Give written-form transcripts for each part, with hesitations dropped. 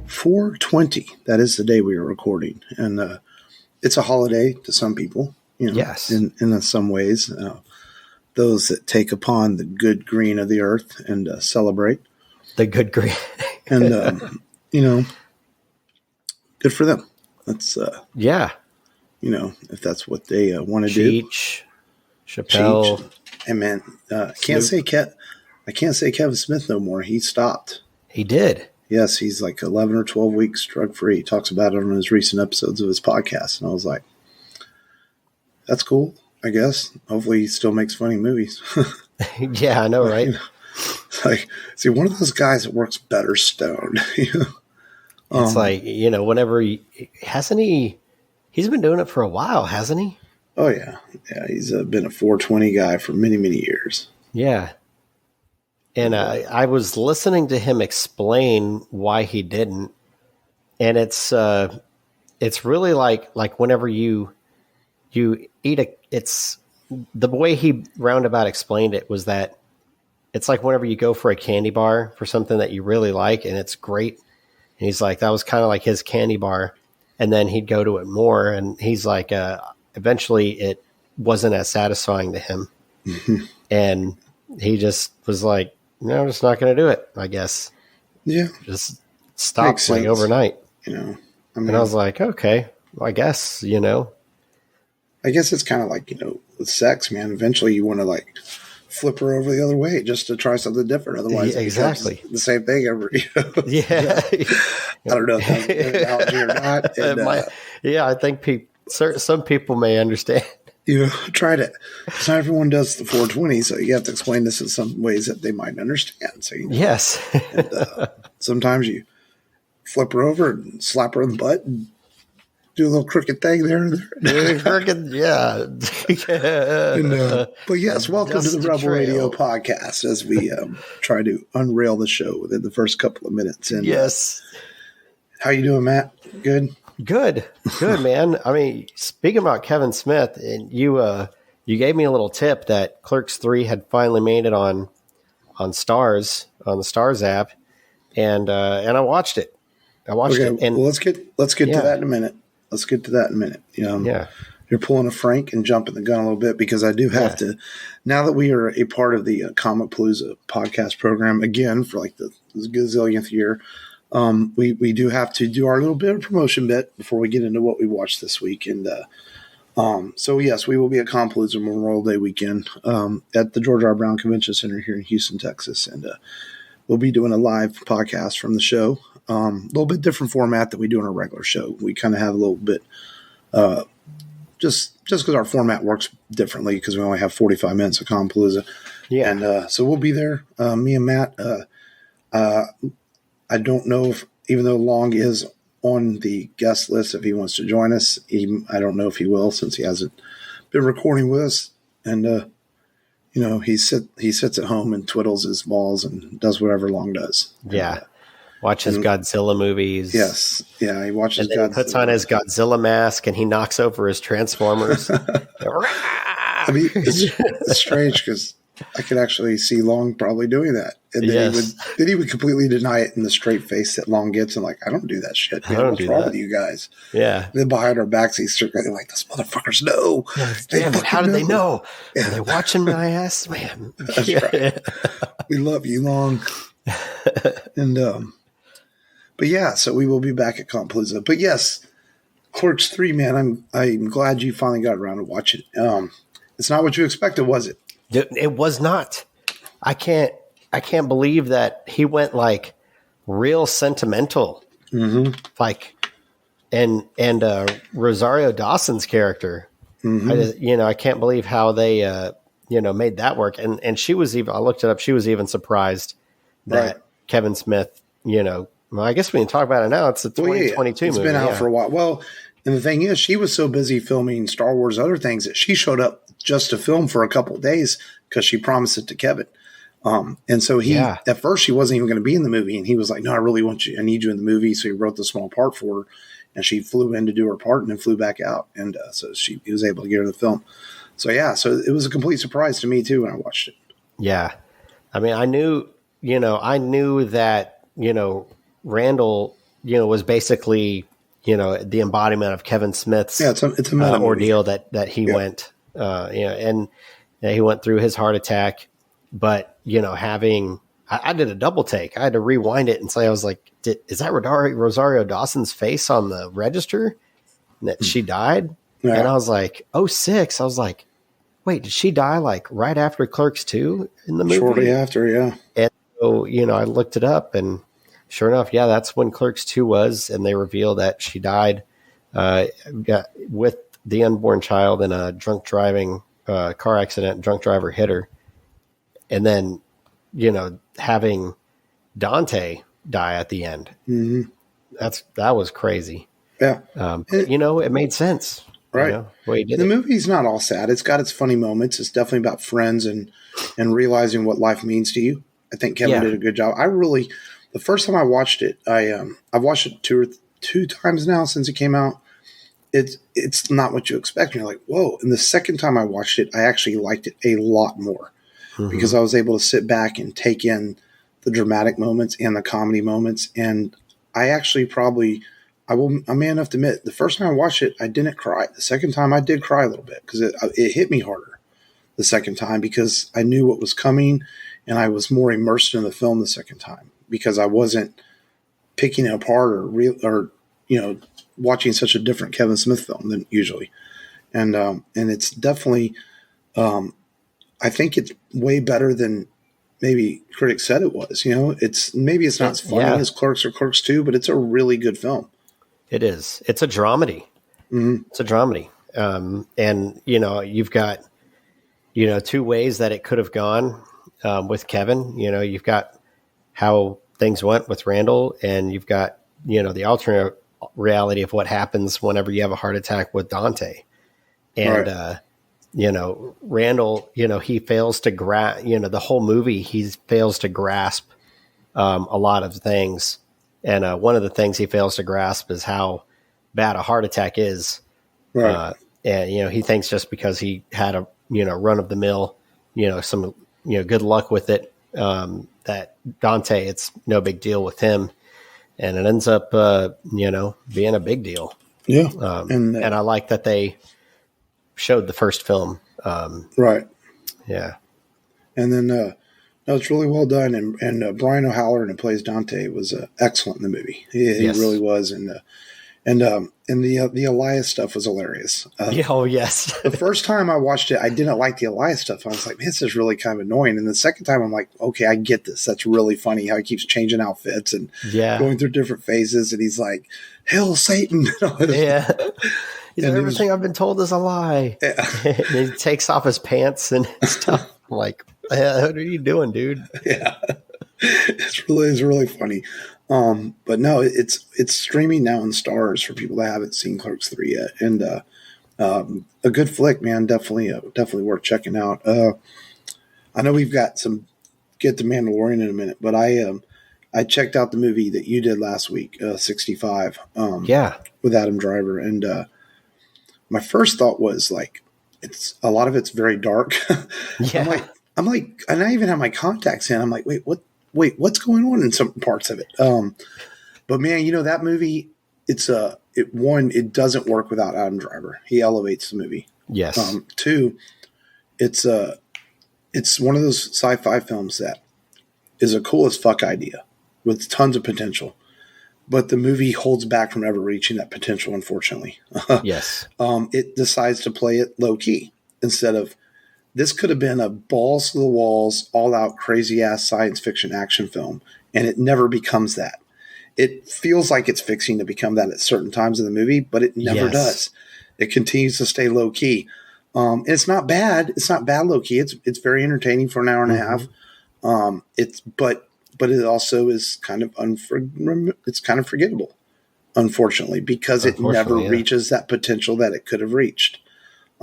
4/20. That is the day we are recording, and it's a holiday to some people. Yes, in some ways, those that take upon the good green of the earth and celebrate the good green, and good for them. That's if that's what they want to do. Chappelle, and man, I can't say Kevin Smith no more. He stopped. He did. Yes, he's like 11 or 12 weeks drug free. He talks about it on his recent episodes of his podcast, and I was like, "That's cool, I guess." Hopefully, he still makes funny movies. Yeah, I know, right? Like, see, one of those guys that works better stoned. It's like, whenever hasn't he? He's been doing it for a while, hasn't he? Oh yeah. He's been a 420 guy for many, many years. Yeah. And I was listening to him explain why he didn't, and it's really like whenever you eat it's the way he roundabout explained it was that it's like whenever you go for a candy bar for something that you really like and it's great, and he's like that was kind of like his candy bar, and then he'd go to it more, and he's like eventually it wasn't as satisfying to him, and he just was like, no, I'm just not going to do it, I guess. Yeah. Just stopped like overnight. And I was like, okay, well, I guess, I guess it's kind of like, with sex, man. Eventually you want to like flip her over the other way just to try something different. Otherwise, exactly the same thing every. Yeah. I don't know if that's a good analogy or not. And, I think some people may understand. Try to. Because not everyone does the 420, so you have to explain this in some ways that they might understand. So yes, and, sometimes you flip her over and slap her in the butt and do a little crooked thing there. Crooked, yeah. But yes, welcome to the Rebel Radio podcast as we try to unrail the show within the first couple of minutes. And yes, how you doing, Matt? Good, man. I mean, speaking about Kevin Smith, and you gave me a little tip that Clerks 3 had finally made it on Stars, on the Stars app, and I watched it. And well, let's get to that in a minute. Let's get to that in a minute. You're pulling a Frank and jumping the gun a little bit because I do have to. Now that we are a part of the Comic Palooza podcast program again for like the gazillionth year. We do have to do our little bit of promotion bit before we get into what we watched this week. And so, yes, we will be at Compalooza Memorial Day weekend at the George R. Brown Convention Center here in Houston, Texas. And we'll be doing a live podcast from the show. A little bit different format than we do in our regular show. We kind of have a little bit just because our format works differently because we only have 45 minutes of Compalooza. Yeah. And so we'll be there, me and Matt. I don't know if, even though Long is on the guest list, if he wants to join us. I don't know if he will since he hasn't been recording with us. And, he sits at home and twiddles his balls and does whatever Long does. Yeah. Watches Godzilla movies. Yes. Yeah, he watches Godzilla. He puts on his Godzilla mask and he knocks over his Transformers. I mean, it's strange because I could actually see Long probably doing that. And then he would completely deny it in the straight face that Long gets and like, I don't do that shit. Man. What's wrong with you guys? Yeah. And then behind our backs, he's circling like, those motherfuckers know. Yeah, how do they know? Yeah. Are they watching my ass? Man. That's right. We love you, Long. And, but yeah, so we will be back at Compalooza. But yes, Clerks 3, man, I'm glad you finally got around to watch it. It's not what you expected, was it? It was not. I can't believe that he went like real sentimental. Mm-hmm. Like, and Rosario Dawson's character. Mm-hmm. I can't believe how they made that work. And she was even. I looked it up. She was even surprised that Kevin Smith. Well, I guess we can talk about it now. It's a 2022 movie. It's been out for a while. Well, and the thing is, she was so busy filming Star Wars and other things that she showed up just to film for a couple of days because she promised it to Kevin. And so at first she wasn't even going to be in the movie. And he was like, no, I really want you. I need you in the movie. So he wrote the small part for her and she flew in to do her part and then flew back out. And so he was able to get her the film. So it was a complete surprise to me too when I watched it. Yeah. I mean, I knew that, Randall, was basically, the embodiment of Kevin Smith's it's a ordeal that he went, and he went through his heart attack. But, I did a double take. I had to rewind it and say, I was like, is that Rosario Dawson's face on the register? And that she died? Yeah. And I was like, 06. I was like, wait, did she die like right after Clerks 2 in the movie? Shortly after, yeah. And so, I looked it up, and sure enough, yeah, that's when Clerks 2 was, and they revealed that she died with the unborn child in a drunk driving car accident. Drunk driver hit her. And then, having Dante die at the end. Mm-hmm. That was crazy. Yeah. It made sense. Right. The movie's not all sad. It's got its funny moments. It's definitely about friends and realizing what life means to you. I think Kevin did a good job. The first time I watched it, I've watched it two times now since it came out. It's not what you expect. You're like, whoa. And the second time I watched it, I actually liked it a lot more because I was able to sit back and take in the dramatic moments and the comedy moments. And I actually I'm man enough to admit, the first time I watched it, I didn't cry. The second time I did cry a little bit because it hit me harder the second time because I knew what was coming and I was more immersed in the film the second time because I wasn't picking it apart or watching such a different Kevin Smith film than usually. And it's definitely, I think it's way better than maybe critics said it was. It's not as funny as Clerks or Clerks 2, but it's a really good film. It is. It's a dramedy. Mm-hmm. It's a dramedy. And, you've got, two ways that it could have gone with Kevin. You've got how things went with Randall, and you've got, the alternate reality of what happens whenever you have a heart attack with Dante. And, Randall, he fails to grasp, the whole movie, he fails to grasp a lot of things. And one of the things he fails to grasp is how bad a heart attack is. Right. And, he thinks just because he had a, run of the mill, some, good luck with it, that Dante, it's no big deal with him. And it ends up, being a big deal. Yeah. And I like that they showed the first film. Right. Yeah. And then, no, it's really well done. And Brian O'Halloran, who plays Dante, was excellent in the movie. He really was. And the Elias stuff was hilarious. Yes. The first time I watched it, I didn't like the Elias stuff. I was like, man, this is really kind of annoying. And the second time, I'm like, okay, I get this. That's really funny how he keeps changing outfits and going through different phases. And he's like, "Hail Satan!" Yeah. Everything I've been told is a lie. Yeah. And he takes off his pants and stuff. I'm like, what are you doing, dude? Yeah. It's really funny. But no, it's streaming now in Stars for people that haven't seen Clerks 3 yet. And a good flick, man. Definitely worth checking out. I know we've got get to Mandalorain in a minute, but I checked out the movie that you did last week, 65. With Adam Driver. And my first thought was like, a lot of it's very dark. Yeah. I'm like, and I even have my contacts in. I'm like, wait, what's going on in some parts of it? But man, that movie, it doesn't work without Adam Driver. He elevates the movie. Yes. Two, it's one of those sci-fi films that is a cool as fuck idea with tons of potential, but the movie holds back from ever reaching that potential, unfortunately. Yes. It decides to play it low key instead of, this could have been a balls to the walls, all out crazy ass science fiction action film. And it never becomes that. It feels like it's fixing to become that at certain times in the movie, but it never does. It continues to stay low key. And it's not bad. It's not bad low key. It's very entertaining for an hour and a half. But it also is kind of it's kind of forgettable, unfortunately, because it never reaches that potential that it could have reached.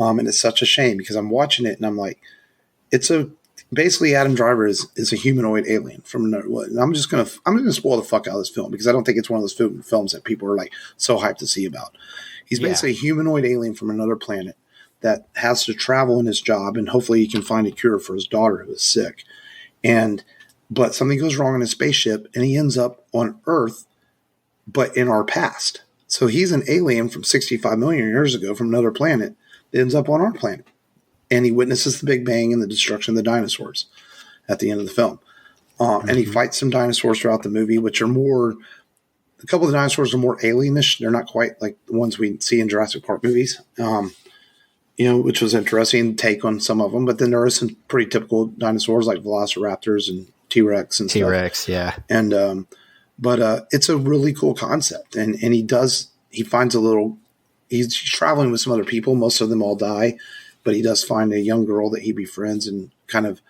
And it's such a shame because I'm watching it and I'm like, basically Adam Driver is a humanoid alien from another. And I'm just gonna spoil the fuck out of this film because I don't think it's one of those films that people are like so hyped to see about. He's basically a humanoid alien from another planet that has to travel in his job, and hopefully he can find a cure for his daughter who is sick. And but something goes wrong in his spaceship and he ends up on Earth, but in our past. So he's an alien from 65 million years ago from another planet that ends up on our planet. And he witnesses the Big Bang and the destruction of the dinosaurs at the end of the film. And he fights some dinosaurs throughout the movie, which are more, a couple of the dinosaurs are more alienish. They're not quite like the ones we see in Jurassic Park movies, which was interesting take on some of them. But then there are some pretty typical dinosaurs like velociraptors and T-Rex and T-Rex, stuff. yeah. And, but it's a really cool concept. And he finds he's traveling with some other people. Most of them all die, but he does find a young girl that he befriends and kind of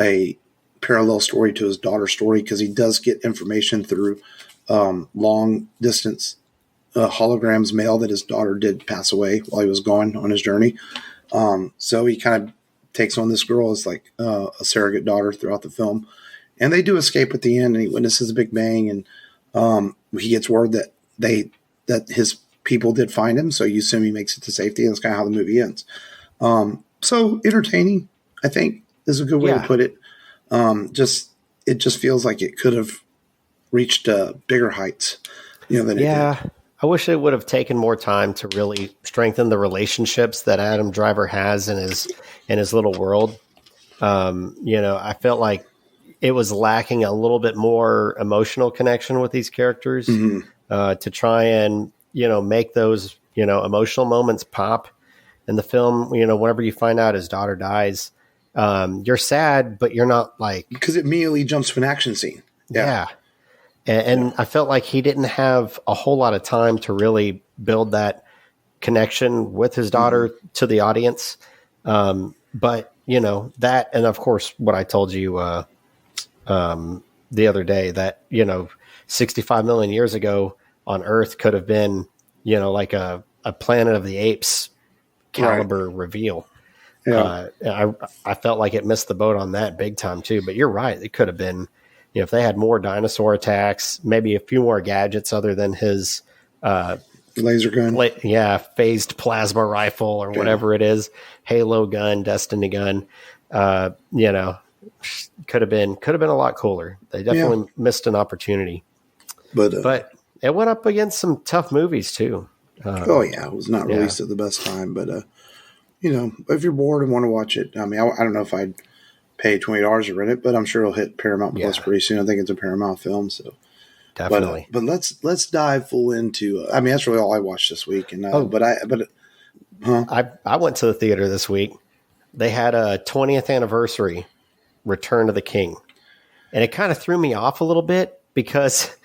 a parallel story to his daughter's story, because he does get information through long distance holograms mail that his daughter did pass away while he was gone on his journey. So he kind of takes on this girl as like a surrogate daughter throughout the film. And they do escape at the end, and he witnesses the Big Bang, and he gets word that his people did find him. So you assume he makes it to safety, and that's kind of how the movie ends. So entertaining, I think, is a good way to put it. It just feels like it could have reached bigger heights, than it did. I wish it would have taken more time to really strengthen the relationships that Adam Driver has in his little world. I felt like it was lacking a little bit more emotional connection with these characters to try and make those emotional moments pop in the film. Whenever you find out his daughter dies, you're sad, but you're not like, because it immediately jumps to an action scene. Yeah. And I felt like he didn't have a whole lot of time to really build that connection with his daughter to the audience. But that, and of course, what I told you the other day, that 65 million years ago on Earth could have been like a Planet of the Apes caliber reveal. Yeah. I felt like it missed the boat on that big time too, but you're right. It could have been, if they had more dinosaur attacks, maybe a few more gadgets other than his laser gun, phased plasma rifle or whatever it is, Halo gun, Destiny gun. Could have been a lot cooler. They definitely missed an opportunity, but it went up against some tough movies too. It was not released at the best time, but if you're bored and want to watch it, I mean, I don't know if I'd pay $20 to rent it, but I'm sure it'll hit Paramount Plus pretty soon. I think it's a Paramount film, so definitely. But let's dive full into. I mean, that's really all I watched this week. And I went to the theater this week. They had a 20th anniversary Return of the King, and it kind of threw me off a little bit because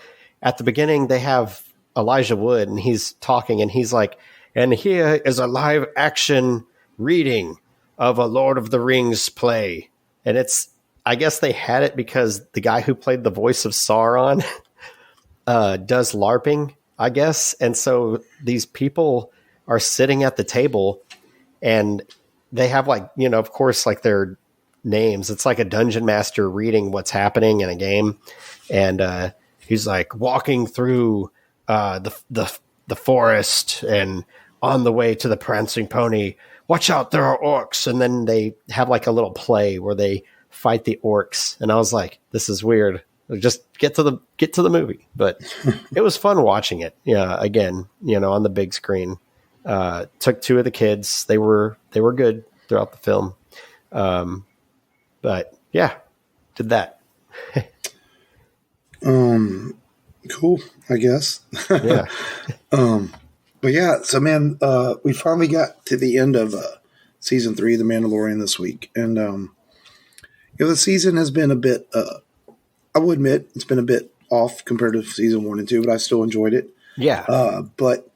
at the beginning they have Elijah Wood, and he's talking, and he's like, "And here is a live action reading of a Lord of the Rings play." And I guess they had it because the guy who played the voice of Sauron does LARPing, I guess. And so these people are sitting at the table and they have of course, like their names. It's like a dungeon master reading what's happening in a game. And he's like walking through the forest and on the way to the prancing pony. Watch out, there are orcs. And then they have like a little play where they fight the orcs. And I was like, this is weird. Just get to the movie. But it was fun watching it. Yeah. Again, on the big screen. Took two of the kids. They were good throughout the film. But yeah, did that. Cool, I guess. Yeah. But yeah, so man, we finally got to the end of season 3 of The Mandalorian this week, and the season has been a bit. I will admit it's been a bit off compared to season 1 and 2, but I still enjoyed it. Yeah. But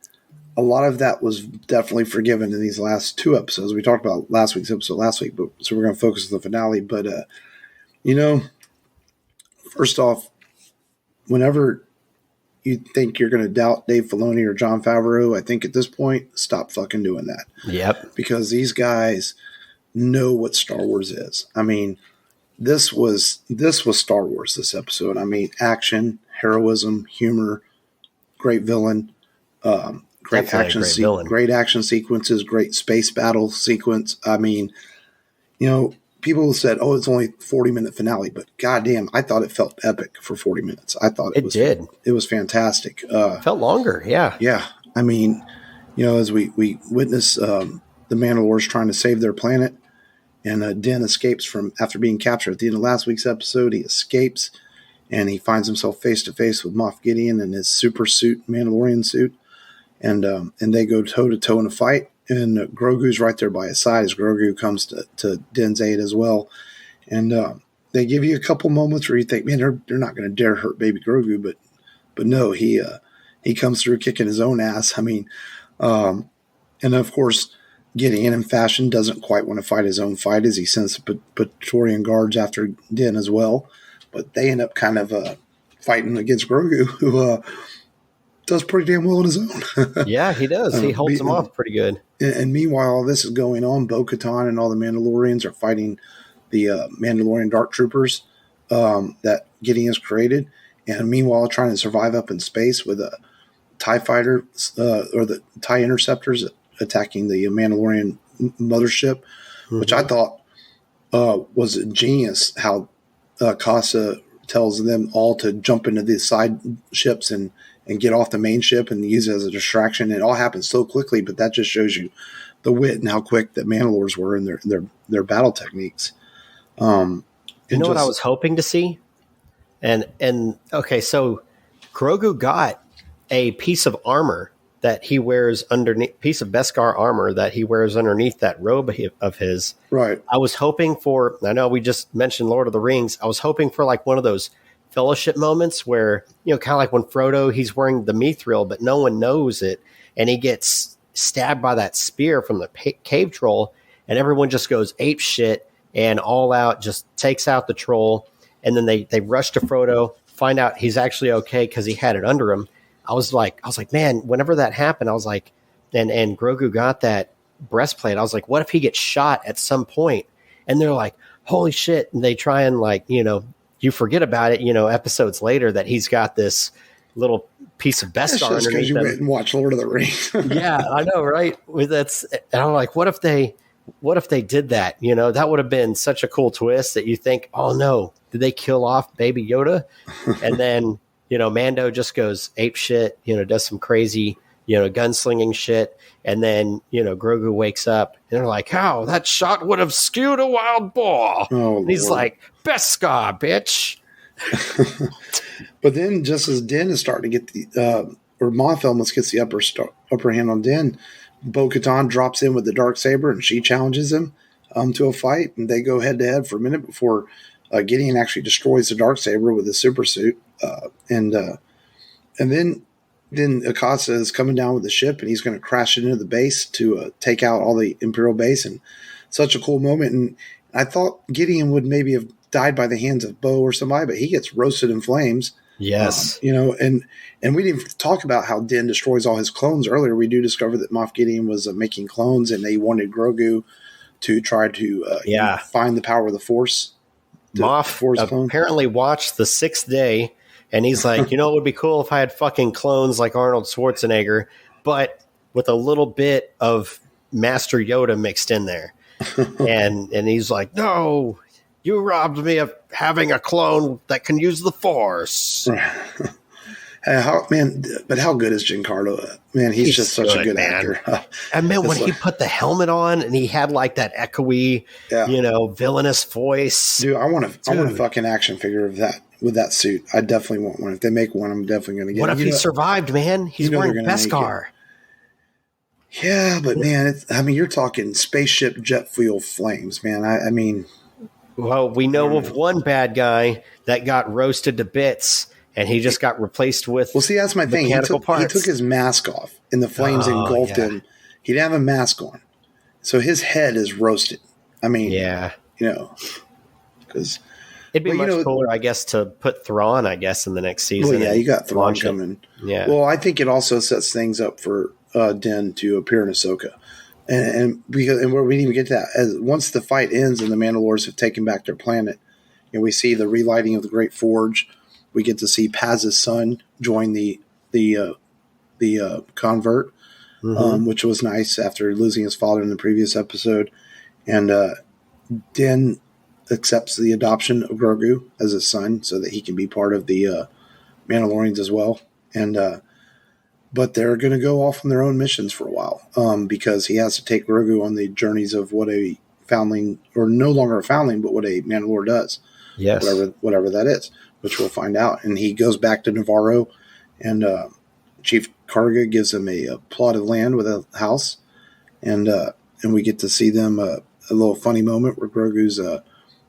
a lot of that was definitely forgiven in these last 2 episodes. We talked about last week's episode last week, but so we're going to focus on the finale. But first off, whenever you think you're going to doubt Dave Filoni or Jon Favreau, I think at this point, stop fucking doing that. Yep. Because these guys know what Star Wars is. I mean, this was Star Wars, this episode. I mean, action, heroism, humor, great villain, great action sequences, great space battle sequence. I mean, people said, "Oh, it's only 40-minute finale," but goddamn, I thought it felt epic for 40 minutes. I thought it did. It was fantastic. Felt longer, yeah. Yeah, I mean, as we witness the Mandalorians trying to save their planet, and Din escapes after being captured at the end of last week's episode. He escapes, and he finds himself face to face with Moff Gideon in his super suit, Mandalorian suit, and they go toe to toe in a fight. And Grogu's right there by his side as Grogu comes to Din's aid as well. And they give you a couple moments where you think, man, they're not going to dare hurt baby Grogu. But no, he comes through kicking his own ass. I mean, and of course, Gideon in fashion doesn't quite want to fight his own fight as he sends the Praetorian guards after Din as well. But they end up kind of fighting against Grogu, who does pretty damn well on his own. Yeah, he does. He holds them off pretty good. And meanwhile, all this is going on. Bo-Katan and all the Mandalorians are fighting the Mandalorian Dark Troopers that Gideon's created. And meanwhile, trying to survive up in space with a TIE fighter or the TIE interceptors attacking the Mandalorian mothership, which I thought was genius how Casa tells them all to jump into the side ships and get off the main ship and use it as a distraction. It all happens so quickly, but that just shows you the wit and how quick the Mandalores were in their battle techniques. What I was hoping to see? And okay, so Grogu got a piece of armor that he wears underneath, piece of Beskar armor that he wears underneath that robe of his. Right. I was hoping for, I know we just mentioned Lord of the Rings. I was hoping for like one of those fellowship moments where, kind of like when Frodo, he's wearing the mithril, but no one knows it. And he gets stabbed by that spear from the cave troll. And everyone just goes ape shit and all out, just takes out the troll. And then they rush to Frodo, find out he's actually okay because he had it under him. I was like, man, whenever that happened, I was like, and Grogu got that breastplate. I was like, what if he gets shot at some point? And they're like, holy shit. And they try and you forget about it, episodes later that he's got this little piece of Beskar underneath because you went and watched Lord of the Rings. Yeah, I know, right? And I'm like, what if they did that? That would have been such a cool twist that you think, oh no, did they kill off Baby Yoda? And then, Mando just goes ape shit, does some crazy, gunslinging shit. And then, Grogu wakes up and they're like, how? That shot would have skewed a wild boar. Oh, and he's like, Beskar, bitch. But then just as Din is starting to get or Moth almost gets the upper hand on Din, Bo-Katan drops in with the Darksaber and she challenges him to a fight. And they go head to head for a minute before Gideon actually destroys the Darksaber with his super suit. And then Akasa is coming down with the ship and he's going to crash into the base to take out all the Imperial base. And such a cool moment. And I thought Gideon would maybe have died by the hands of Bo or somebody, but he gets roasted in flames. Yes. And we didn't talk about how Din destroys all his clones earlier. We do discover that Moff Gideon was making clones and they wanted Grogu to try to find the power of the Force. Moff apparently watched the Sixth Day and he's like, it would be cool if I had fucking clones like Arnold Schwarzenegger, but with a little bit of Master Yoda mixed in there. and he's like, no, you robbed me of having a clone that can use the Force. How good is Giancarlo? Man, he's just such a good actor. And man, when he put the helmet on and he had like that echoey, villainous voice. Dude, I want a fucking action figure of that with that suit. I definitely want one. If they make one, I'm definitely going to get it. What if he survived, man? He's wearing Beskar. Yeah, but man, you're talking spaceship jet fuel flames, man. I mean... Well, we know of one bad guy that got roasted to bits, and he just got replaced with. Well, see, that's my thing. He took hhis mask off, and the flames engulfed him. He didn't have a mask on, so his head is roasted. I mean, because it'd be much cooler, I guess, to put Thrawn, I guess, in the next season. Well, you got Thrawn coming. Yeah. Well, I think it also sets things up for Din to appear in Ahsoka. And we didn't even get to that. Once the fight ends and the Mandalores have taken back their planet, we see the relighting of the Great Forge. We get to see Paz's son join the convert, which was nice after losing his father in the previous episode. And Din accepts the adoption of Grogu as his son so that he can be part of the Mandalorians as well. And but they're going to go off on their own missions for a while because he has to take Grogu on the journeys of what a foundling, or no longer a foundling, but what a Mandalore does. Yes. Whatever that is, which we'll find out. And he goes back to Navarro, and Chief Karga gives him a plot of land with a house, and we get to see them a little funny moment where Grogu's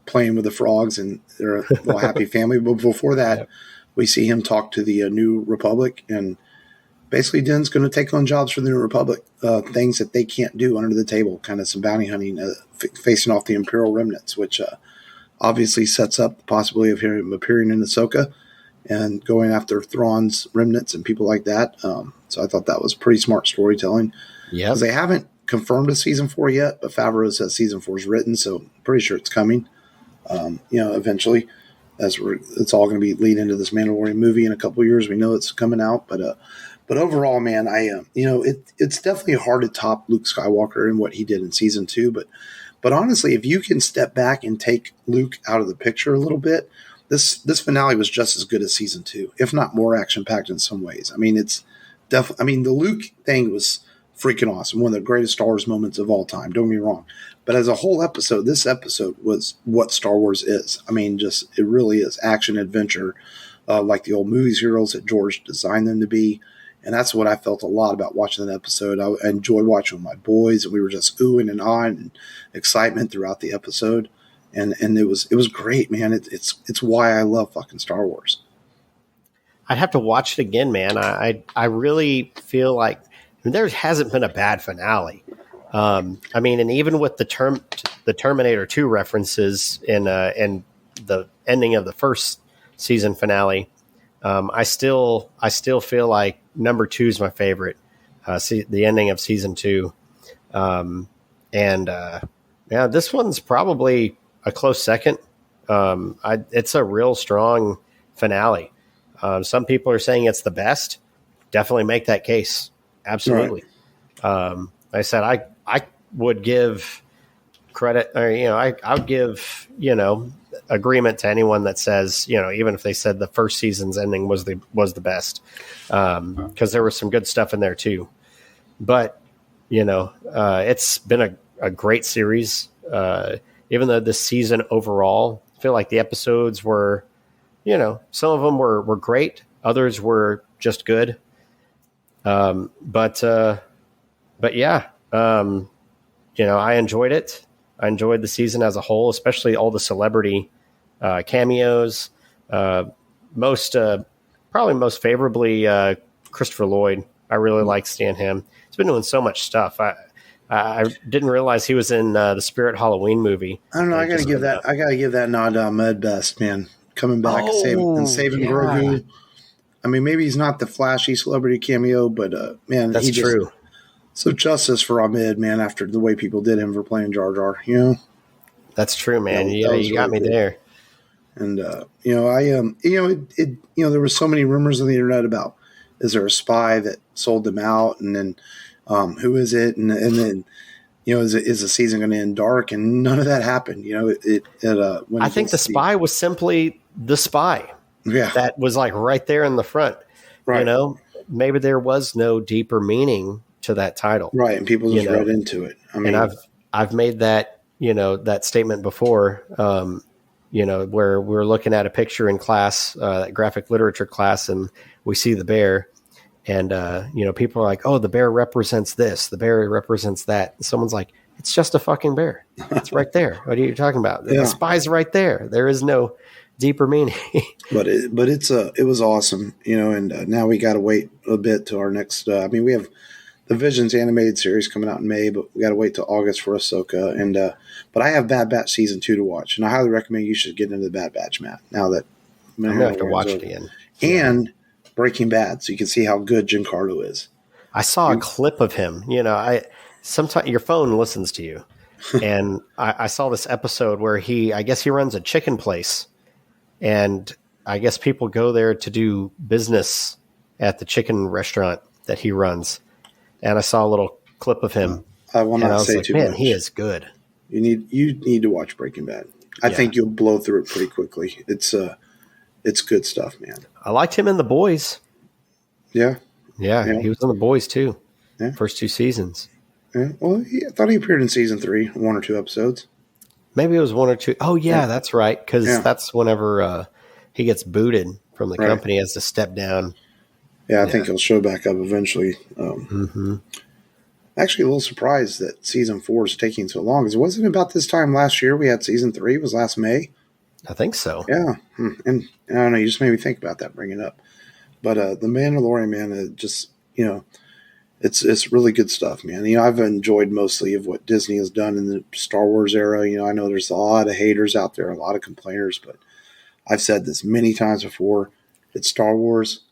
playing with the frogs, and they're a little happy family. But before that, we see him talk to the New Republic, and basically Din's going to take on jobs for the New Republic, things that they can't do under the table, kind of some bounty hunting, facing off the Imperial remnants, which obviously sets up the possibility of him appearing in Ahsoka and going after Thrawn's remnants and people like that. So I thought that was pretty smart storytelling. Yeah, because they haven't confirmed a season 4 yet, but Favreau says season 4 is written, so I'm pretty sure it's coming. Eventually, it's all going to be lead into this Mandalorian movie in a couple of years. We know it's coming out, but overall, man, it's definitely hard to top Luke Skywalker and what he did in season 2, But honestly, if you can step back and take Luke out of the picture a little bit, this finale was just as good as season 2, if not more action-packed in some ways. I mean, it's definitely. I mean, the Luke thing was freaking awesome, one of the greatest Star Wars moments of all time. Don't get me wrong, but as a whole episode, this episode was what Star Wars is. I mean, it really is action adventure, like the old movies heroes that George designed them to be. And that's what I felt a lot about watching that episode. I enjoyed watching with my boys, and we were just oohing and ahhing and excitement throughout the episode. And it was great, man. It's why I love fucking Star Wars. I'd have to watch it again, man. I really feel like there hasn't been a bad finale. I mean, and even with the Terminator 2 references in the ending of the first season finale, I still feel like number 2 is my favorite. The ending of season 2, this one's probably a close second. It's a real strong finale. Some people are saying it's the best. Definitely make that case. Absolutely. Right. I said I would give credit, or I would give agreement to anyone that says, even if they said the first season's ending was the best, because there was some good stuff in there too. But it's been a great series. Even though this season overall, I feel like the episodes were, some of them were great, others were just good. But yeah, I enjoyed it. I enjoyed the season as a whole, especially all the celebrity cameos. Probably most favorably, Christopher Lloyd. I really like seeing him. He's been doing so much stuff. I didn't realize he was in the Spirit Halloween movie. I don't know. I gotta give that nod to Ahmed Best, man. Coming back and saving Grogu. I mean, maybe he's not the flashy celebrity cameo, but man, that's true. So justice for Ahmed, man, after the way people did him for playing Jar Jar, That's true, man. Yeah, you got me there. And there were so many rumors on the internet about, is there a spy that sold them out, and then who is it, and then is the season going to end dark? And none of that happened. I think the spy was simply the spy. Yeah, that was like right there in the front. Right. Maybe there was no deeper meaning to that title. Right, and people just read into it. I mean, and I've made that that statement before. Where we're looking at a picture in class, graphic literature class, and we see the bear, and people are like, "Oh, the bear represents this. The bear represents that." And someone's like, "It's just a fucking bear. It's right there. What are you talking about? The spy's right there. There is no deeper meaning." But it was awesome, and now we got to wait a bit to our next. We have the Visions animated series coming out in May, but we got to wait till August for Ahsoka. And but I have Bad Batch season 2 to watch, and I highly recommend you should get into the Bad Batch, Matt. Now that I'm gonna have to watch it again, and Breaking Bad, so you can see how good Giancarlo is. I saw a clip of him. Sometimes your phone listens to you, and I saw this episode where I guess he runs a chicken place, and I guess people go there to do business at the chicken restaurant that he runs. And I saw a little clip of him. I will not say too much. Man, he is good. You need to watch Breaking Bad. I think you'll blow through it pretty quickly. It's good stuff, man. I liked him in The Boys. Yeah. Yeah, he was in The Boys too. Yeah. First 2 seasons. Yeah. Well, I thought he appeared in season 3, 1 or 2 episodes. Maybe it was 1 or 2. Oh, yeah. That's right. Because that's whenever he gets booted from the company, has to step down. Yeah, I think he'll show back up eventually. Actually, a little surprised that season 4 is taking so long. Because it wasn't about this time last year we had season 3. It was last May. I think so. Yeah. And I don't know. You just made me think about that, bring it up. But the Mandalorain, man, just, it's really good stuff, man. I've enjoyed mostly of what Disney has done in the Star Wars era. I know there's a lot of haters out there, a lot of complainers, but I've said this many times before. It's Star Wars.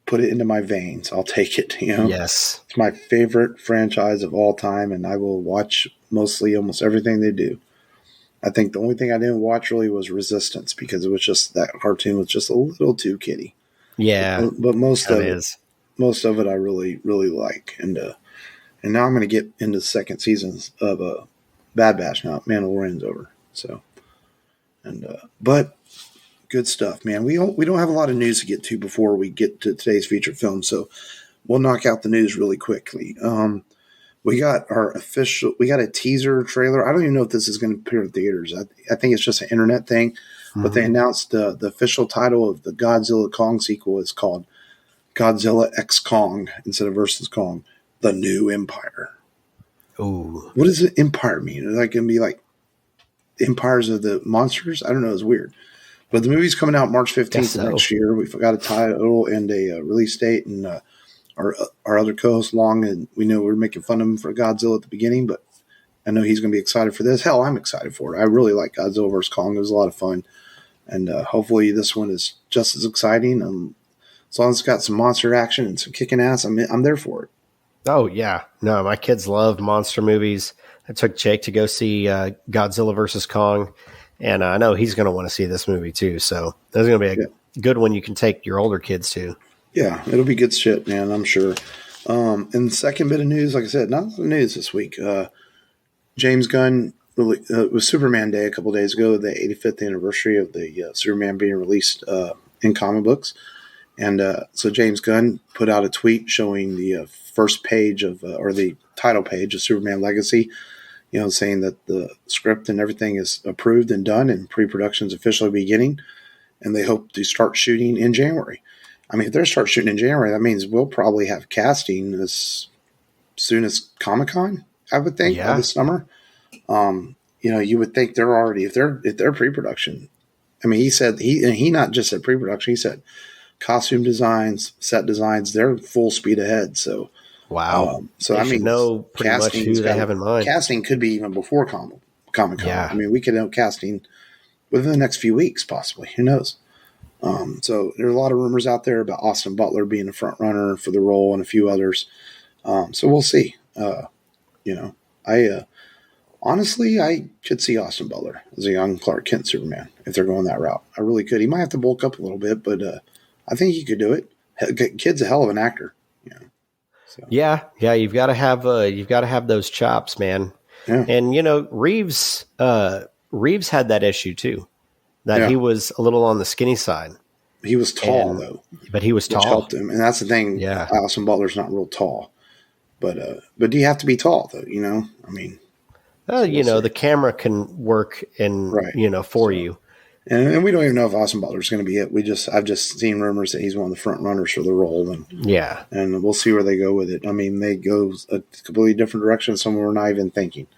Put it into my veins. I'll take it. Yes. It's my favorite franchise of all time, and I will watch mostly almost everything they do. I think the only thing I didn't watch really was Resistance because it was just that cartoon was just a little too kiddie. Yeah. But most of it I really, really like. And now I'm going to get into the second seasons of Bad Batch now. Mandalorian's over. So, but good stuff, man. We don't have a lot of news to get to before we get to today's featured film. So we'll knock out the news really quickly. We got a teaser trailer. I don't even know if this is going to appear in theaters. I think it's just an internet thing. Mm-hmm. But they announced the official title of the Godzilla Kong sequel is called Godzilla X Kong instead of versus Kong, The New Empire. Ooh. What does the Empire mean? Is that going to be like the empires of the monsters? I don't know. It's weird. But the movie's coming out March 15th of next year. We forgot a title and a release date, and our other co-host Long, and we know we were making fun of him for Godzilla at the beginning, but I know he's going to be excited for this. Hell, I'm excited for it. I really like Godzilla vs. Kong. It was a lot of fun, and hopefully this one is just as exciting. As long as it's got some monster action and some kicking ass, I'm there for it. Oh yeah, no, my kids love monster movies. I took Jake to go see Godzilla vs. Kong, and I know he's going to want to see this movie too. So there's going to be a good one you can take your older kids to. Yeah, it'll be good shit, man, I'm sure. And the second bit of news, like I said, not a lot of news this week. James Gunn, it was Superman Day a couple days ago, the 85th anniversary of the Superman being released in comic books. And so James Gunn put out a tweet showing the first page of, or the title page of Superman Legacy, saying that the script and everything is approved and done and pre-production is officially beginning. And they hope to start shooting in January. I mean, if they start shooting in January, that means we'll probably have casting as soon as Comic-Con, I would think, by the summer. You would think they're already, if they're pre-production. I mean, he said, he not just said pre-production, he said costume designs, set designs, they're full speed ahead. So, wow. So, I mean, know pretty much who they have in mind. Casting could be even before Comic-Con. Yeah. I mean, we could know casting within the next few weeks, possibly. Who knows? So there are a lot of rumors out there about Austin Butler being a front runner for the role and a few others. So we'll see. Honestly, I could see Austin Butler as a young Clark Kent Superman if they're going that route. I really could. He might have to bulk up a little bit, but I think he could do it. Kid's a hell of an actor. So. Yeah. You've got to have those chops, man. Yeah. And Reeves had that issue too. That he was a little on the skinny side. He was tall, though. But he was tall. Which helped him. And that's the thing. Yeah. Austin Butler's not real tall. But do you have to be tall, though? I mean. The camera can work for you. And we don't even know if Austin Butler's going to be it. I've just seen rumors that he's one of the front runners for the role. And we'll see where they go with it. I mean, they go a completely different direction. Some we're not even thinking.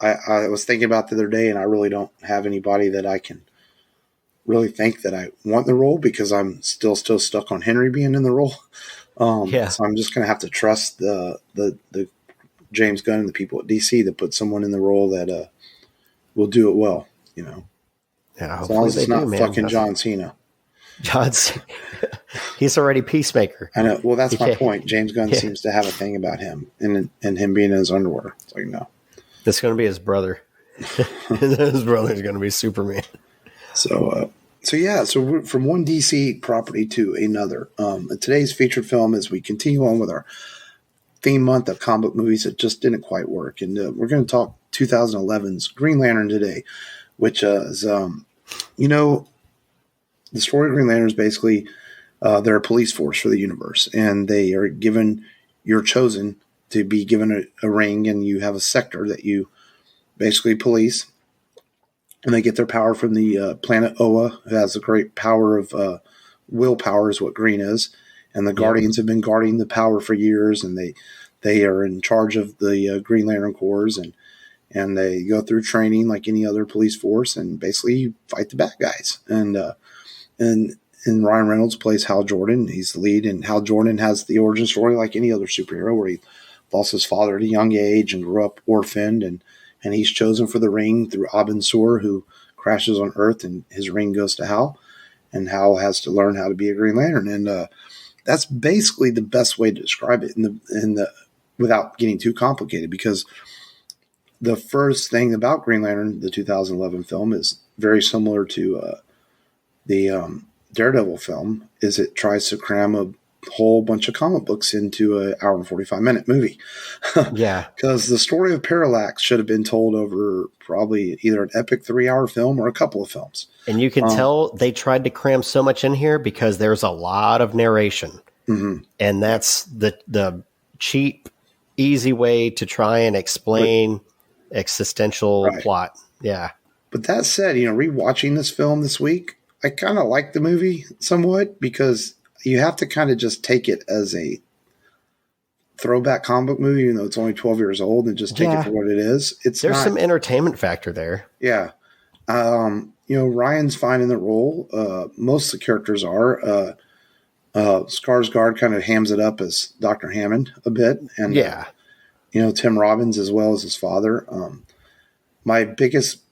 I was thinking about the other day, and I really don't have anybody that I can really think that I want the role because I'm still stuck on Henry being in the role. So I'm just going to have to trust the James Gunn and the people at DC to put someone in the role that will do it well. Yeah, as long as it's not fucking John Cena. John Cena. He's already Peacemaker. I know. Well, that's my point. James Gunn seems to have a thing about him and him being in his underwear. It's like, no. It's going to be his brother. His brother's going to be Superman. So we're from one DC property to another. Today's featured film, as we continue on with our theme month of comic book movies that just didn't quite work. And we're going to talk 2011's Green Lantern today, which is, the story of Green Lantern is basically they're a police force for the universe, and you're chosen to be given a ring, and you have a sector that you basically police, and they get their power from the planet Oa, who has a great power of willpower, is what green is, and the Guardians have been guarding the power for years, and they are in charge of the Green Lantern Corps, and they go through training like any other police force, and basically fight the bad guys. And Ryan Reynolds plays Hal Jordan. He's the lead, and Hal Jordan has the origin story like any other superhero, where he lost his father at a young age and grew up orphaned, and he's chosen for the ring through Abin Sur, who crashes on Earth, and his ring goes to Hal, and Hal has to learn how to be a Green Lantern. And that's basically the best way to describe it without getting too complicated, because the first thing about Green Lantern, the 2011 film, is very similar to the Daredevil film, is it tries to cram a whole bunch of comic books into an hour and 45-minute movie. Yeah. Because the story of Parallax should have been told over probably either an epic 3-hour film or a couple of films. And you can tell they tried to cram so much in here because there's a lot of narration. Mm-hmm. And that's the cheap, easy way to try and explain existential plot. Yeah. But that said, rewatching this film this week, I kind of like the movie somewhat, because you have to kind of just take it as a throwback comic book movie, even though it's only 12 years old, and just take it for what it is. There's some entertainment factor there. Yeah. Ryan's fine in the role. Most of the characters are. Skarsgård kind of hams it up as Dr. Hammond a bit. And, Tim Robbins as well as his father. My biggest,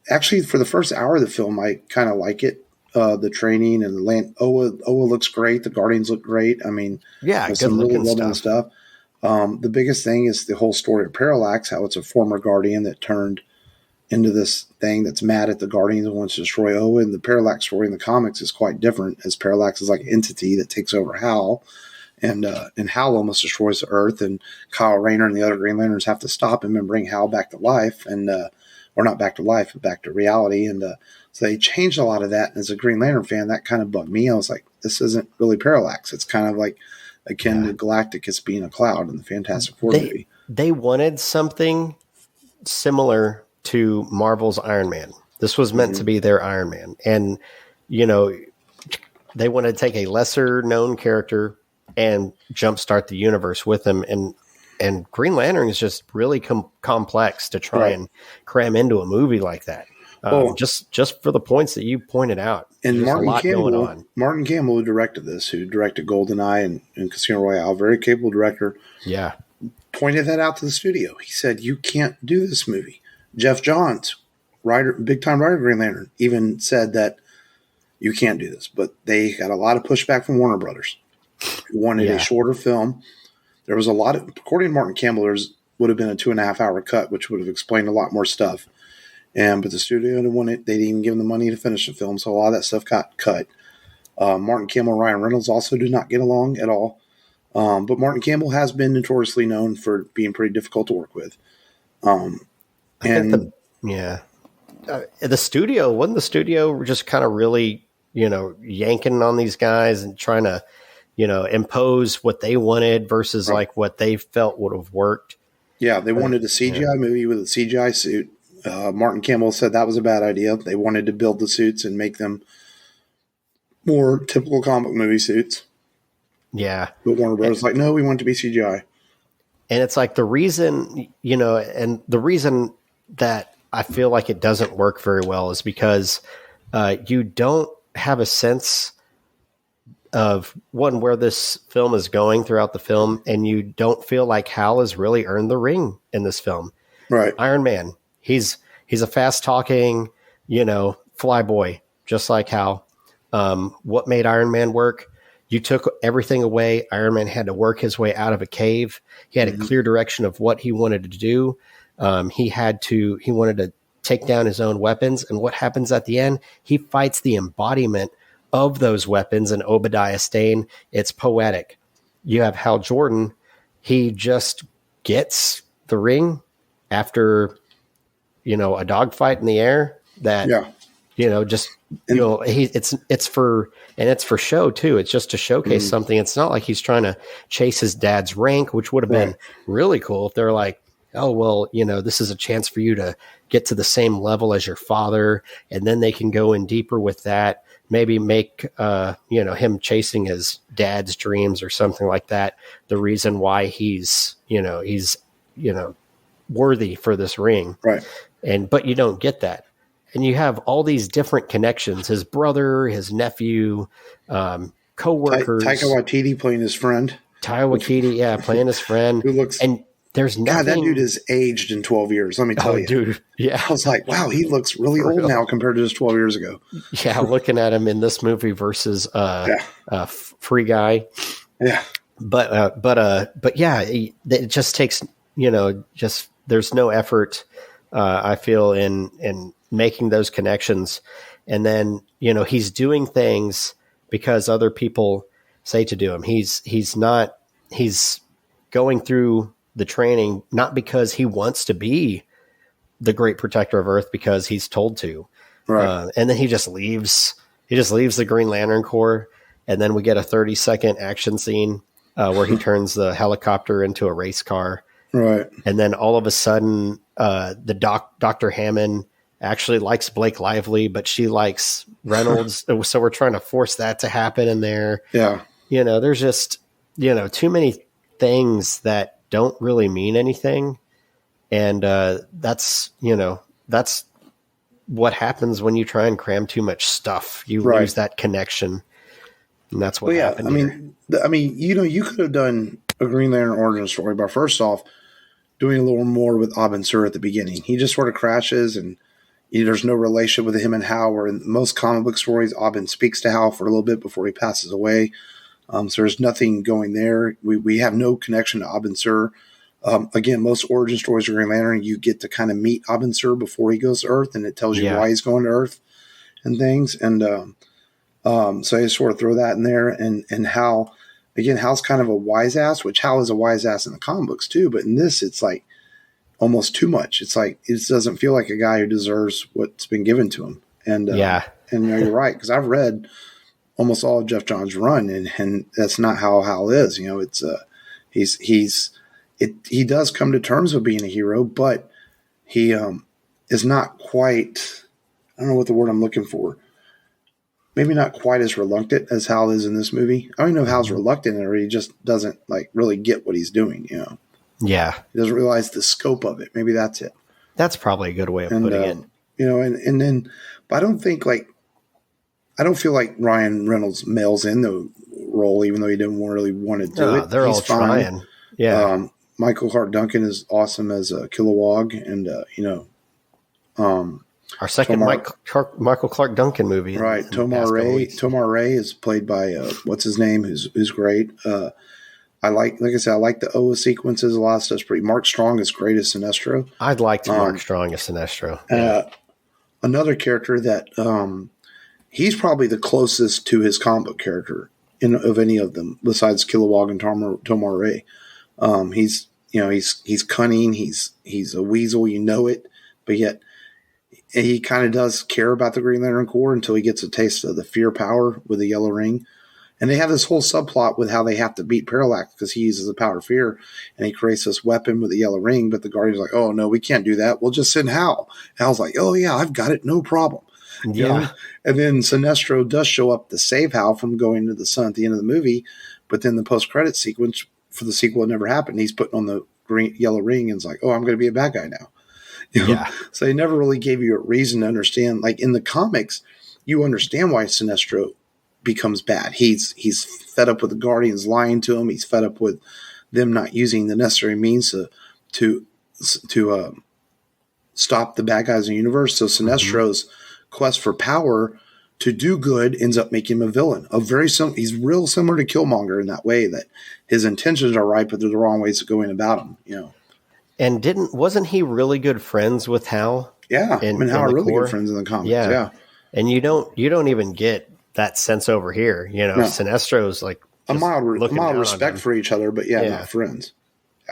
actually, for the first hour of the film, I kind of like it. The training and the land. Oa looks great. The Guardians look great. I mean, good some really looking well-done stuff. The biggest thing is the whole story of Parallax, how it's a former Guardian that turned into this thing that's mad at the Guardians and wants to destroy Oa. And the Parallax story in the comics is quite different, as Parallax is like an entity that takes over Hal, and Hal almost destroys the Earth, and Kyle Rayner and the other Green Lanterns have to stop him and bring Hal back to life, or not back to life, but back to reality. And so they changed a lot of that. And as a Green Lantern fan, that kind of bugged me. I was like, this isn't really Parallax. It's kind of like akin to Galactic as being a cloud in the Fantastic Four movie. They wanted something similar to Marvel's Iron Man. This was meant to be their Iron Man. And, they wanted to take a lesser known character and jumpstart the universe with him. And Green Lantern is just really complex to try and cram into a movie like that. Just for the points that you pointed out. And Martin Campbell, who directed this, who directed GoldenEye and Casino Royale, very capable director. Yeah. Pointed that out to the studio. He said, you can't do this movie. Jeff Johns, big-time writer of Green Lantern, even said that you can't do this. But they got a lot of pushback from Warner Brothers, who wanted a shorter film. There was a lot of, according to Martin Campbell, would have been a 2.5-hour cut, which would have explained a lot more stuff. But the studio didn't want it. They didn't even give them the money to finish the film, so a lot of that stuff got cut. Martin Campbell and Ryan Reynolds also did not get along at all. But Martin Campbell has been notoriously known for being pretty difficult to work with. The studio, wasn't the studio just kind of really, yanking on these guys and trying to, impose what they wanted versus like what they felt would have worked? Yeah, they wanted a CGI movie with a CGI suit. Martin Campbell said that was a bad idea. They wanted to build the suits and make them more typical comic movie suits. Yeah. But Warner Bros. Was like, no, we want it to be CGI. And it's like the reason, and the reason that I feel like it doesn't work very well is because you don't have a sense of, one, where this film is going throughout the film, and you don't feel like Hal has really earned the ring in this film. Right. Iron Man. He's a fast talking, flyboy, just like Hal. What made Iron Man work? You took everything away. Iron Man had to work his way out of a cave. He had a clear direction of what he wanted to do. He wanted to take down his own weapons. And what happens at the end? He fights the embodiment of those weapons in Obadiah Stane. It's poetic. You have Hal Jordan. He just gets the ring after a dogfight in the air that, it's for show too. It's just to showcase something. It's not like he's trying to chase his dad's rank, which would have been really cool if they're like, oh, well, this is a chance for you to get to the same level as your father. And then they can go in deeper with that, maybe make, him chasing his dad's dreams or something like that. The reason why he's worthy for this ring. Right. But you don't get that. And you have all these different connections, his brother, his nephew, co-workers. Taika Waititi playing his friend. Taika Waititi, playing his friend. Who looks... And there's nothing... God, that dude has aged in 12 years, let me tell you. Dude, yeah. I was like, wow, he looks really old now compared to just 12 years ago. Yeah, looking at him in this movie versus Free Guy. Yeah. But yeah, it just takes, there's no effort, I feel, in making those connections. And then, he's doing things because other people say to do him. He's going through the training, not because he wants to be the great protector of Earth, because he's told to. Right. And then he just leaves the Green Lantern Corps. And then we get a 30-second action scene where he turns the helicopter into a race car. Right. And then all of a sudden, Dr. Hammond actually likes Blake Lively, but she likes Reynolds. So we're trying to force that to happen in there. Yeah. There's just, too many things that don't really mean anything. And that's what happens when you try and cram too much stuff. You lose that connection. And that's what happened. You could have done a Green Lantern origin story, but first off, doing a little more with Abin Sur at the beginning. He just sort of crashes, and there's no relationship with him and Hal, where in most comic book stories, Abin speaks to Hal for a little bit before he passes away. So there's nothing going there. We have no connection to Abin Sur. Again, most origin stories of Green Lantern, you get to kind of meet Abin Sur before he goes to Earth, and it tells you why he's going to Earth and things. And so I sort of throw that in there. And Hal, again, Hal's kind of a wise ass, which Hal is a wise ass in the comic books too. But in this, it's like almost too much. It's like, it doesn't feel like a guy who deserves what's been given to him. And and you're right, because I've read almost all of Jeff Johns' run, and that's not how Hal is. It's he does come to terms with being a hero, but he is not quite, I don't know what the word I'm looking for. Maybe not quite as reluctant as Hal is in this movie. I don't know if Hal's reluctant, or he just doesn't really get what he's doing. Yeah, he doesn't realize the scope of it. Maybe that's it. That's probably a good way of putting it. And then, but I don't feel like Ryan Reynolds mails in the role, even though he didn't really want to do it. They're all trying. Yeah. Michael Clark Duncan is awesome as Kilowog, and our second Michael Clark Duncan movie, right? Tomar Ray is played by what's his name, who's great. I like I said, I like the Oa sequences. A lot of stuff's pretty. Mark Strong is great as Sinestro. I'd like to Mark Strong as Sinestro. Another character that he's probably the closest to his comic book character of any of them, besides Kilowog and Tomar Ray. He's cunning. He's a weasel, it, but yet he kind of does care about the Green Lantern Corps until he gets a taste of the fear power with the yellow ring. And they have this whole subplot with how they have to beat Parallax because he uses the power of fear, and he creates this weapon with the yellow ring. But the Guardian's like, "Oh no, we can't do that. We'll just send Hal." Hal's like, "Oh yeah, I've got it, no problem." Yeah. And then Sinestro does show up to save Hal from going to the sun at the end of the movie, but then the post-credit sequence for the sequel never happened. He's putting on the yellow ring and is like, "Oh, I'm going to be a bad guy now." Yeah. So they never really gave you a reason to understand. Like in the comics, you understand why Sinestro becomes bad. He's fed up with the Guardians lying to him. He's fed up with them not using the necessary means to stop the bad guys in the universe. So Sinestro's quest for power to do good ends up making him a villain. He's real similar to Killmonger in that way, that his intentions are right, but they're the wrong ways of going about them. And wasn't he really good friends with Hal? Yeah, Hal are really good friends in the comics. Yeah. And you don't even get that sense over here. No. Sinestro's like a mild respect for each other, but not friends.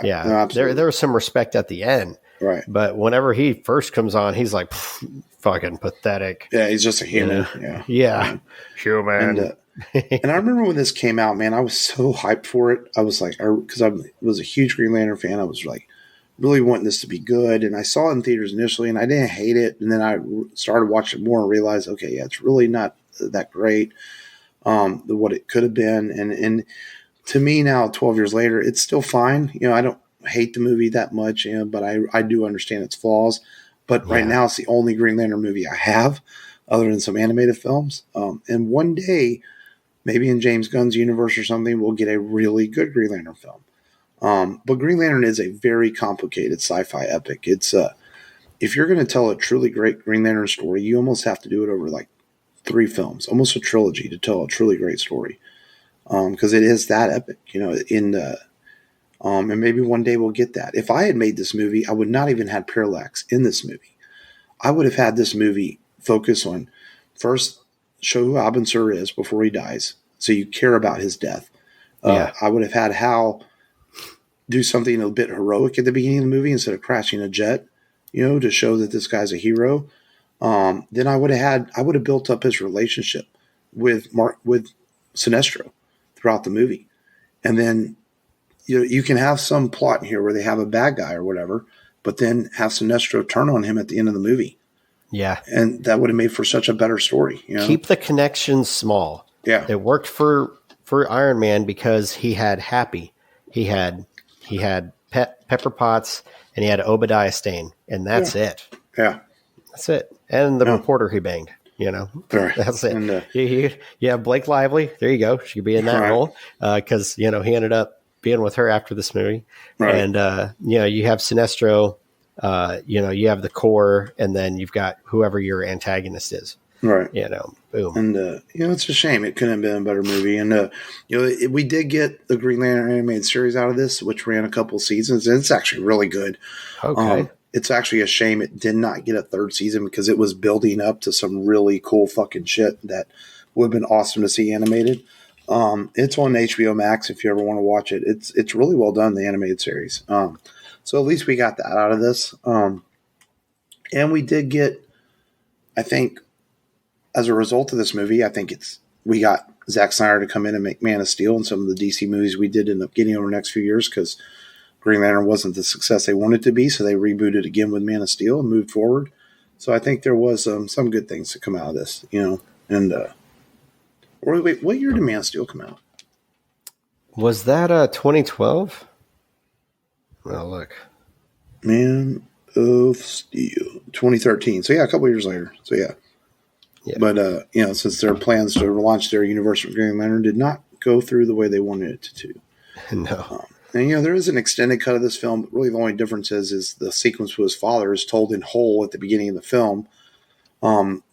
Yeah. There was some respect at the end, Right. But whenever he first comes on, he's like fucking pathetic. Yeah, he's just a human. Yeah. Human. And I remember when this came out, man, I was so hyped for it. I was like, because I was a huge Green Lantern fan. I was like really wanting this to be good. And I saw it in theaters initially, and I didn't hate it. And then I started watching more and realized, okay, yeah, it's really not that great. What it could have been. And to me now, 12 years later, it's still fine. I don't hate the movie that much, but I do understand its flaws. But right now, it's the only Green Lantern movie I have, other than some animated films. And one day, maybe in James Gunn's universe or something, we'll get a really good Green Lantern film. But Green Lantern is a very complicated sci-fi epic. It's if you're going to tell a truly great Green Lantern story, you almost have to do it over like 3 films, almost a trilogy to tell a truly great story. Because it is that epic, and maybe one day we'll get that. If I had made this movie, I would not even had Parallax in this movie. I would have had this movie focus on first show who Abin Sur is before he dies, so you care about his death. I would have had Hal do something a bit heroic at the beginning of the movie instead of crashing a jet, to show that this guy's a hero. Then I would have built up his relationship with Sinestro throughout the movie, and then you can have some plot in here where they have a bad guy or whatever, but then have Sinestro turn on him at the end of the movie. Yeah. And that would have made for such a better story. Keep the connections small. Yeah. It worked for Iron Man because he had Happy. He had Pepper Potts, and he had Obadiah Stane, and that's it. Yeah. That's it. And the reporter he banged. Right. That's it. And, yeah, Blake Lively. There you go. She could be in that role because he ended up being with her after this movie. Right. And you have Sinestro. You have the core, and then you've got whoever your antagonist is. Right. Boom. And it's a shame it couldn't have been a better movie. And we did get the Green Lantern animated series out of this, which ran a couple seasons, and it's actually really good. Okay. It's actually a shame it did not get a 3rd season because it was building up to some really cool fucking shit that would have been awesome to see animated. It's on HBO Max if you ever want to watch it. It's really well done, the animated series. So at least we got that out of this. And we did get, I think, as a result of this movie, I think we got Zack Snyder to come in and make Man of Steel and some of the DC movies we did end up getting over the next few years because Green Lantern wasn't the success they wanted to be, so they rebooted again with Man of Steel and moved forward. So I think there was some good things to come out of this, And wait, what year did Man of Steel come out? Was that 2012? Oh, look. Man of Steel, 2013. So yeah, a couple years later. So yeah. But since their plans to launch their universe of Green Lantern did not go through the way they wanted it to. No. And there is an extended cut of this film, but really the only difference is the sequence with his father is told in whole at the beginning of the film.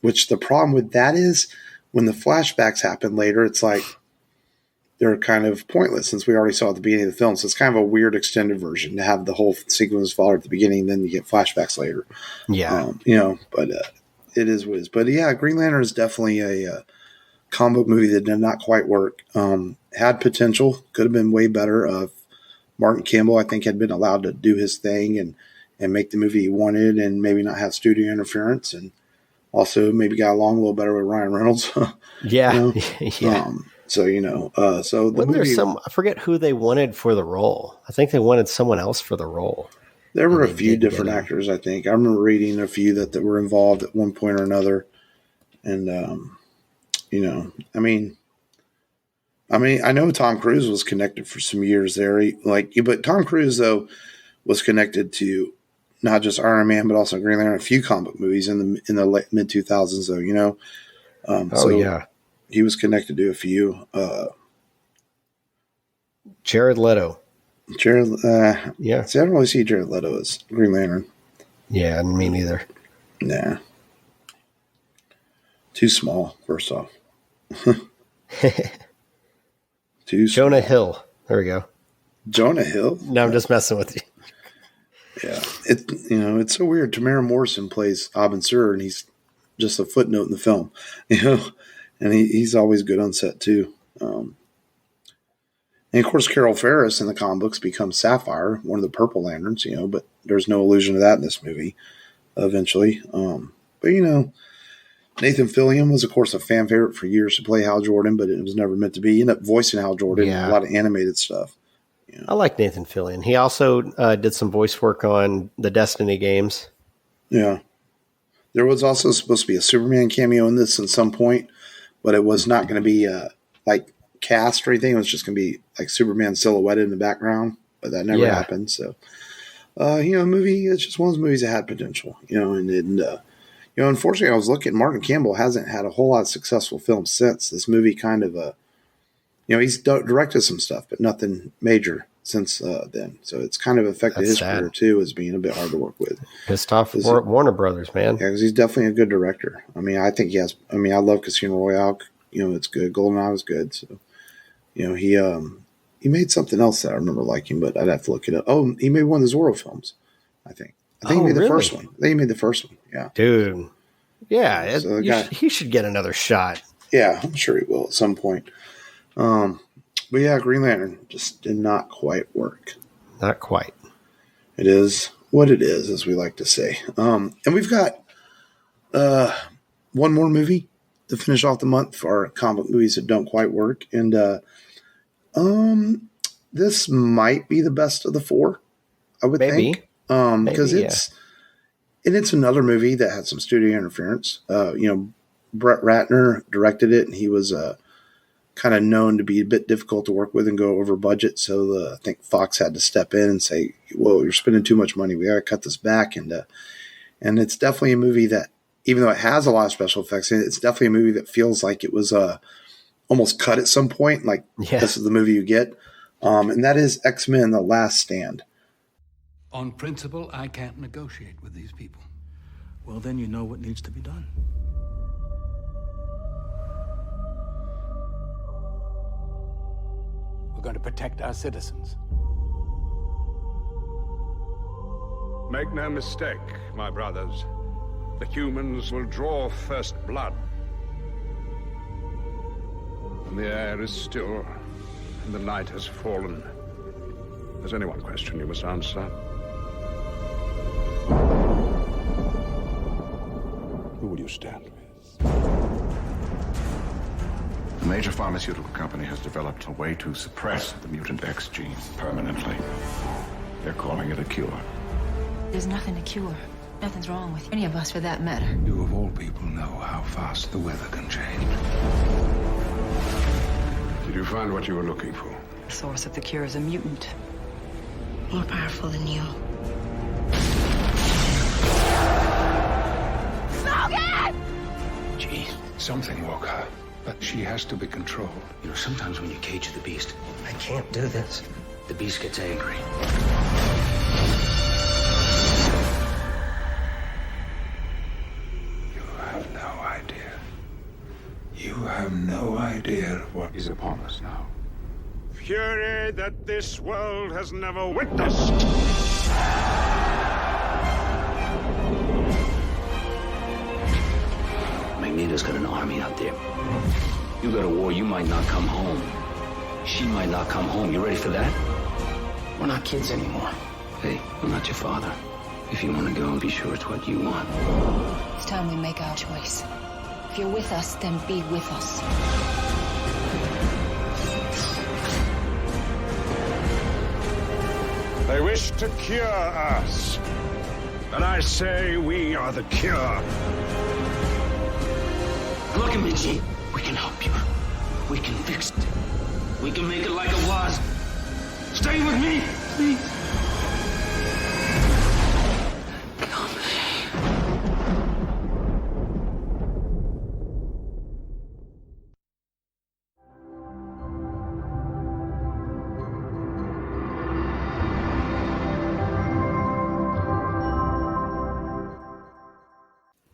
Which the problem with that is when the flashbacks happen later, it's like they're kind of pointless since we already saw at the beginning of the film. So it's kind of a weird extended version to have the whole sequence with his father at the beginning, then you get flashbacks later. Yeah. But it is what it is. But yeah, Green Lantern is definitely a comic book movie that did not quite work. Had potential, could have been way better. Martin Campbell, I think, had been allowed to do his thing and make the movie he wanted and maybe not have studio interference and also maybe got along a little better with Ryan Reynolds. Yeah. Yeah. So the movie, I forget who they wanted for the role. I think they wanted someone else for the role. There were a few different actors, I think. I remember reading a few that were involved at one point or another. And, I know Tom Cruise was connected for some years there. But Tom Cruise, though, was connected to not just Iron Man, but also Green Lantern, a few comic book movies in the late mid-2000s, though, yeah. He was connected to a few. Jared Leto. Yeah. See, I don't really see Jared Leto as Green Lantern. Yeah, me neither. Nah. Too small, first off. Jonah Hill. There we go. Jonah Hill? No, I'm just messing with you. Yeah. It's so weird. Tamara Morrison plays Abin Sur, and he's just a footnote in the film. And he's always good on set, too. And of course, Carol Ferris in the comic books becomes Sapphire, one of the Purple Lanterns, but there's no allusion to that in this movie eventually. But, Nathan Fillion was, of course, a fan favorite for years to play Hal Jordan, but it was never meant to be. He ended up voicing Hal Jordan in a lot of animated stuff. I like Nathan Fillion. He also did some voice work on the Destiny games. Yeah. There was also supposed to be a Superman cameo in this at some point, but it was not going to be cast or anything. It was just going to be like Superman silhouetted in the background, but that never happened. So, movie, it's just one of those movies that had potential, unfortunately I was looking, Martin Campbell hasn't had a whole lot of successful films since this movie kind of, he's directed some stuff, but nothing major since then. So it's kind of affected his career too, as being a bit hard to work with. Pissed off Warner Brothers, man. Yeah, because he's definitely a good director. I mean, I think he has, I love Casino Royale. It's good. GoldenEye was good. So, he made something else that I remember liking, but I'd have to look it up. Oh, he made one of the Zorro films, I think. He made the first one. I think he made the first one. Yeah. Dude. Yeah. He should get another shot. Yeah, I'm sure he will at some point. But yeah, Green Lantern just did not quite work. Not quite. It is what it is, as we like to say. And we've got one more movie to finish off the month for our comic movies that don't quite work. And this might be the best of the four, I would think. Because it's another movie that had some studio interference. Brett Ratner directed it, and he was kind of known to be a bit difficult to work with and go over budget. So I think Fox had to step in and say, "Whoa, you're spending too much money. We got to cut this back." And it's definitely a movie that, even though it has a lot of special effects in it, it's definitely a movie that feels like it was almost cut at some point. Like, this is the movie you get. And that is X-Men: The Last Stand. On principle, I can't negotiate with these people. Well, then you know what needs to be done. We're going to protect our citizens. Make no mistake, my brothers. The humans will draw first blood. And the air is still, and the night has fallen. There's only one question you must answer. Who will you stand with? A major pharmaceutical company has developed a way to suppress the mutant X gene permanently. They're calling it a cure. There's nothing to cure. Nothing's wrong with any of us, for that matter. You of all people know how fast the weather can change. Did you find what you were looking for? The source of the cure is a mutant. More powerful than you. Gee, something woke her. But she has to be controlled. You know, sometimes when you cage the beast, I can't do this. The beast gets angry. You have no idea. You have no idea what is upon us now. Fury that this world has never witnessed. Magneto's got an army out there. You go to war, you might not come home. She might not come home. You ready for that? We're not kids anymore. Hey, I'm not your father. If you want to go, be sure it's what you want. It's time we make our choice. If you're with us, then be with us. They wish to cure us. And I say we are the cure. Look at me, G. We can help you. We can fix it. We can make it like it was. Stay with me, please. Come.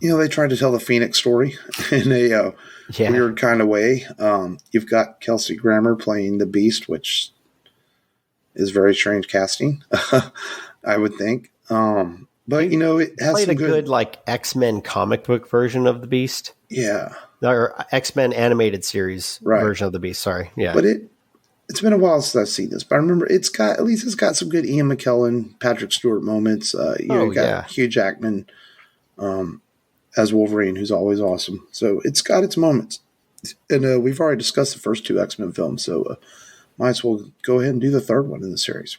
They tried to tell the Phoenix story in a weird kind of way. You've got Kelsey Grammer playing the Beast, which is very strange casting, I would think. But, it has played some a good like X-Men comic book version of the Beast. Yeah. Or X-Men animated series version of the Beast, sorry. Yeah. But it's been a while since I've seen this, but I remember it's got some good Ian McKellen, Patrick Stewart moments. You got Hugh Jackman as Wolverine, who's always awesome. So it's got its moments. And we've already discussed the first 2 X-Men films, so might as well go ahead and do the third one in the series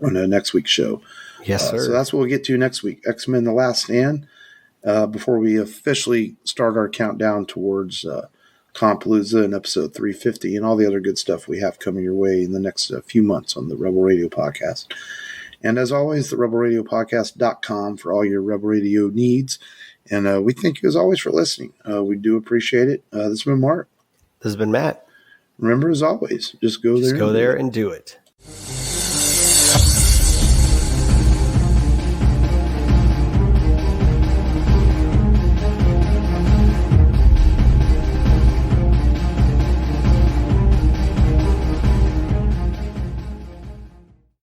on next week's show. Yes, sir. So that's what we'll get to next week. X-Men The Last Stand, before we officially start our countdown towards Compalooza and episode 350 and all the other good stuff we have coming your way in the next few months on the Rebel Radio Podcast. And as always, the rebelradiopodcast.com for all your Rebel Radio needs. And we thank you as always for listening. We do appreciate it. This has been Mark. This has been Matt. Remember, as always, just go there and do it.